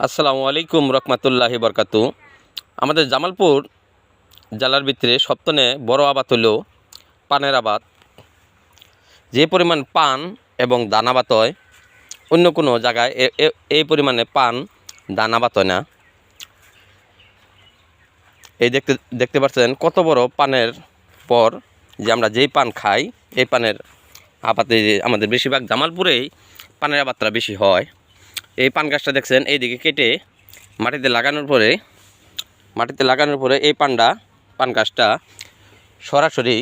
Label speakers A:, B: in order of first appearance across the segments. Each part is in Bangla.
A: আসসালামু আলাইকুম রহমতুল্লাহি বরকাতু। আমাদের জামালপুর জেলার ভিতরে সবথেকে বড় আবাদ হলো পানের আবাদ। যে পরিমাণ পান এবং ধান আবাদ হয়, অন্য কোনো জায়গায় এই পরিমাণে পান ধান আবাদ হয় না। এই দেখতে পাচ্ছেন কত বড় পানের পর যে আমরা যেই পান খাই, এই পানের আবাদে আমাদের বেশিরভাগ জামালপুরেই পানের আবাদটা বেশি হয়। এই পান গাছটা দেখছেন এইদিকে কেটে মাটিতে লাগানোর পরে এই পান গাছটা সরাসরি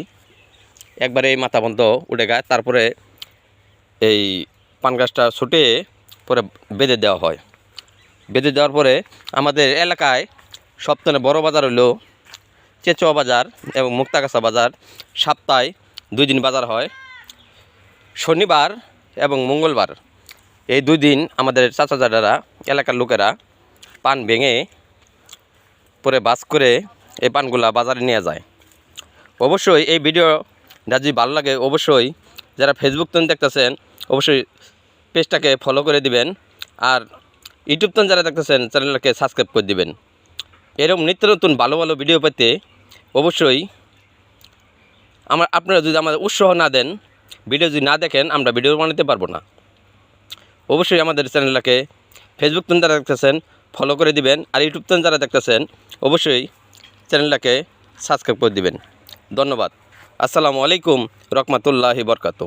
A: একবারে এই মাথা বন্ধ উঠে গায়। তারপরে এই পান গাছটা ছুটে পরে বেঁধে দেওয়া হয়। বেঁধে দেওয়ার পরে আমাদের এলাকায় সবথেকে বড় বাজার হলো চেচুয়া বাজার এবং মুক্তাগাছা বাজার। সপ্তাহে 2 দিন বাজার হয়, শনিবার এবং মঙ্গলবার। এই 2 দিন আমাদের চাচাজারা এলাকার লোকেরা পান ভেঙে পরে বাস করে এই পানগুলা বাজারে নিয়ে যায়। অবশ্যই এই ভিডিওটা যদি ভালো লাগে, অবশ্যই যারা ফেসবুক থেকে দেখতেছেন অবশ্যই পেজটাকে ফলো করে দিবেন, আর ইউটিউব থেকে যারা দেখতেছেন চ্যানেলটাকে সাবস্ক্রাইব করে দিবেন। এরকম নিত্য নতুন ভালো ভালো ভিডিও পেতে অবশ্যই আপনারা যদি আমাদের উৎসাহ না দেন, ভিডিও যদি না দেখেন, আমরা ভিডিও বানাতে পারবো না। অবশ্যই আমাদের চ্যানেলটাকে ফেসবুক থেকে যারা দেখতেছেন ফলো করে দিবেন, আর ইউটিউব থেকে যারা দেখতেছেন অবশ্যই চ্যানেলটাকে সাবস্ক্রাইব করে দিবেন। ধন্যবাদ। আসসালামু আলাইকুম রহমতুল্লাহি বরকাতু।